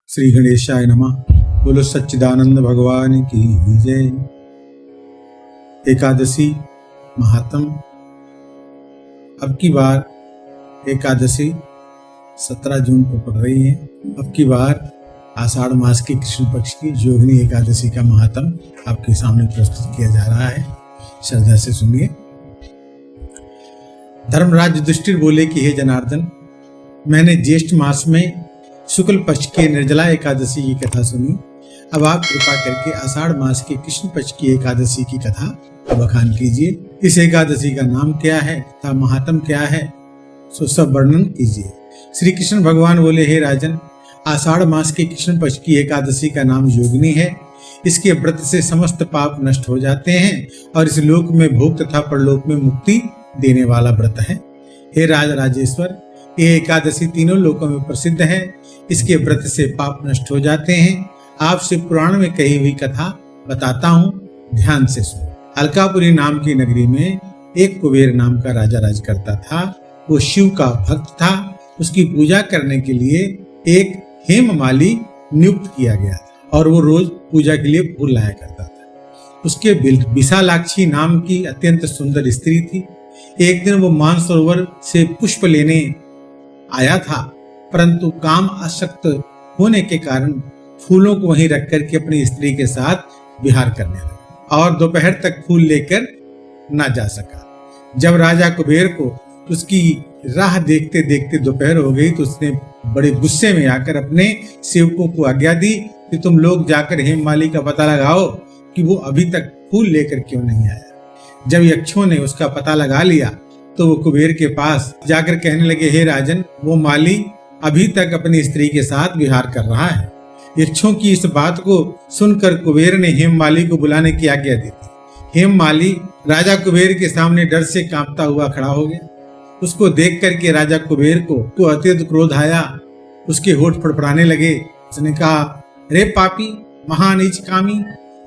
श्री गणेशाय नमः। बोलो सच्चिदानंद भगवान की जय। एकादशी महात्म। अब की बार एकादशी 17 जून को पड़ रही है। अब की बार आषाढ़ मास की कृष्ण पक्ष की जोगिनी एकादशी का महात्म आपके सामने प्रस्तुत किया जा रहा है। श्रद्धा से सुनिए। धर्मराज युधिष्ठिर बोले कि हे जनार्दन, मैंने ज्येष्ठ मास में शुक्ल पक्ष के निर्जला एकादशी की कथा सुनी। अब आप कृपा करके आषाढ़ मास के कृष्ण पक्ष की एकादशी की कथा बखान कीजिए। इस एकादशी का नाम क्या है तथा महात्म क्या है, सो सब वर्णन कीजिए। श्री कृष्ण भगवान बोले, हे राजन, आषाढ़ मास के कृष्ण पक्ष की एकादशी का नाम योगिनी है। इसके व्रत से समस्त पाप नष्ट हो जाते हैं और इस लोक में भोग तथा परलोक में मुक्ति देने वाला व्रत है। हे राज राजेश्वर, ये एकादशी तीनों लोकों में प्रसिद्ध है। इसके व्रत से पाप नष्ट हो जाते हैं। आपसे पुराण में कही हुई कथा बताता हूँ, ध्यान से सुनो। अलकापुरी नाम की नगरी में एक कुबेर नाम का राजा राज करता था। वो शिव का भक्त था। उसकी पूजा करने के लिए एक हेममाली नियुक्त किया गया था और वो रोज पूजा के लिए फूल लाया करता था। उसके विशालाक्षी नाम की अत्यंत सुंदर स्त्री थी। एक दिन वो मानसरोवर से पुष्प लेने आया था, परंतु काम आसक्त होने के कारण फूलों को वहीं रख करके अपनी स्त्री के साथ विहार करने लगा और दोपहर तक फूल लेकर न जा सका। जब राजा कुबेर को उसकी राह देखते देखते दोपहर हो गई तो उसने बड़े गुस्से में आकर अपने सेवकों को आज्ञा दी कि तुम लोग जाकर हेममाली का पता लगाओ कि वो अभी तक फूल लेकर क्यों नहीं आया। जब यक्षों ने उसका पता लगा लिया तो वो कुबेर के पास जाकर कहने लगे, हे राजन, वो माली अभी तक अपनी स्त्री के साथ विहार कर रहा है। यक्षों की इस बात को सुनकर कुबेर ने हेममाली को बुलाने की आज्ञा दी थी। हेममाली राजा कुबेर के सामने डर से कांपता हुआ खड़ा हो गया। उसको देख करके राजा कुबेर को अत्यंत क्रोध आया। उसके होठ फड़फड़ाने लगे। उसने कहा, रे पापी, महानीच कामी,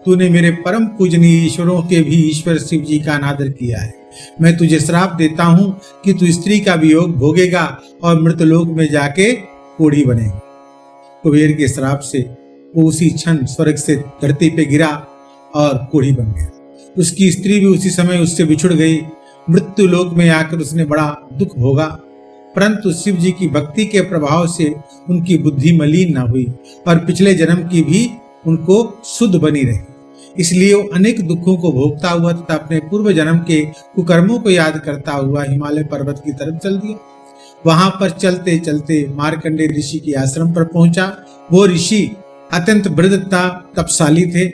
तूने मेरे परम पूजनीय ईश्वरों के भी ईश्वर शिव जी का अनादर किया है। मैं तुझे श्राप देता हूँ कि तू स्त्री का वियोग भोगेगा और मृतलोक में जाके कोढ़ी बनेगा। कुबेर के श्राप से वो उसी क्षण स्वर्ग से धरती पे गिरा और कोढ़ी बन गया। उसकी स्त्री भी उसी समय उससे बिछुड़ गई। मृत्यु लोक में आकर उसने बड़ा दुख भोगा, परंतु शिव जी की भक्ति के प्रभाव से उनकी बुद्धि मलिन न हुई और पिछले जन्म की भी उनको शुद्ध बनी रही। इसलिए वो अनेक दुखों को भोगता हुआ तथा अपने पूर्व जन्म के कुकर्मों को याद करता हुआ हिमालय पर्वत की तरफ चल दिया। वहां पर चलते चलते मार्कंडेय ऋषि के आश्रम पर पहुंचा। वो ऋषि अत्यंत वृद्ध तथा तपशाली थे।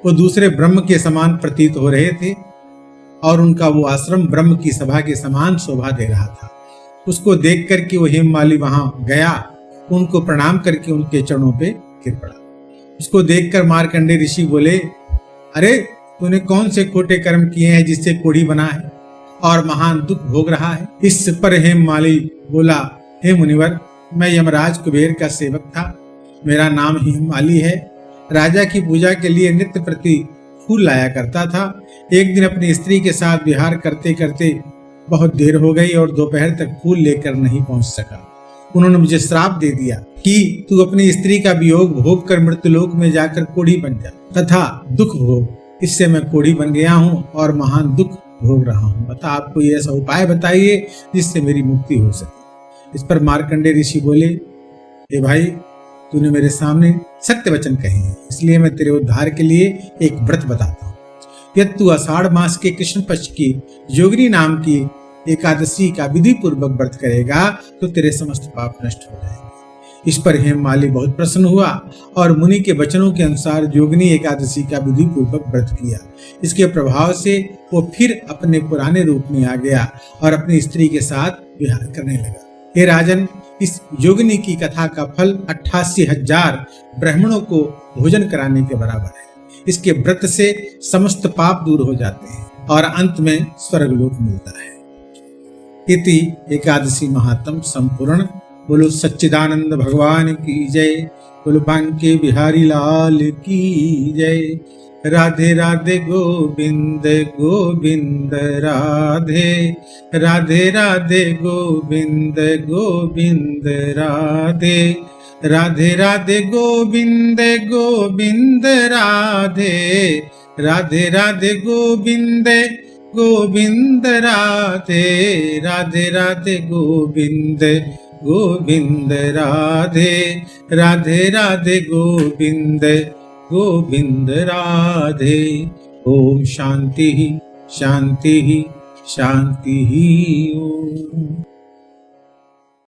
वो दूसरे ब्रह्म के समान प्रतीत हो रहे थे और उनका वो आश्रम ब्रह्म की सभा के समान शोभा दे रहा था। उसको देख करके वो हेममाली वहां गया, उनको प्रणाम करके उनके चरणों पे गिर पड़ा। उसको देखकर मार्कंडेय ऋषि बोले, अरे, तूने कौन से खोटे कर्म किए हैं जिससे कोढ़ी बना है और महान दुख भोग रहा है। इस पर हेममाली बोला, हे मुनिवर, मैं यमराज कुबेर का सेवक था। मेरा नाम हेममाली है। राजा की पूजा के लिए नित्य प्रति फूल लाया करता था। एक दिन अपनी स्त्री के साथ विहार करते करते बहुत देर हो गई और दोपहर तक फूल लेकर नहीं पहुंच सका। उन्होंने मुझे श्राप दे दिया कि तू अपनी स्त्री का वियोग भोग कर मृत्युलोक में जाकर कोढ़ी बन जा तथा दुख भोग। इससे मैं कोढ़ी बन गया हूँ और महान दुख भोग रहा हूँ। बता, आपको ये ऐसा उपाय बताइए जिससे मेरी मुक्ति हो सके। इस पर मार्कंडेय ऋषि बोले, हे भाई, तूने मेरे सामने सत्य वचन कहे हैं, इसलिए मैं तेरे उद्धार के लिए एक व्रत बताता हूँ। यदि तू आषाढ़ मास के कृष्ण पक्ष की योगिनी नाम की एकादशी का विधि पूर्वक व्रत करेगा तो तेरे समस्त पाप नष्ट हो जाएंगे। इस पर हेममाली बहुत प्रसन्न हुआ और मुनि के वचनों के अनुसार योगिनी एकादशी का विधि पूर्वक व्रत किया। इसके प्रभाव से वो फिर अपने पुराने रूप में आ गया और अपनी स्त्री के साथ विहार करने लगा। हे राजन, इस योगिनी की कथा का फल 88,000 ब्राह्मणों को भोजन कराने के बराबर है। इसके व्रत से समस्त पाप दूर हो जाते हैं और अंत में स्वर्गलोक मिलता है। इति एकादशी महात्म संपूर्ण। बोलो सच्चिदानंद भगवान की जय। बोलो बांके बिहारी लाल की जय। राधे राधे गोविंद गोविंद राधे, राधे राधे गोविंद गोविंद राधे, राधे राधे गोविंद गोविंद राधे, राधे राधे गोविंद गोविंद राधे, राधे राधे गोविंद गोविंद राधे, राधे राधे गोविंद गोविंद राधे। ओम शांति शांति शांति ओम।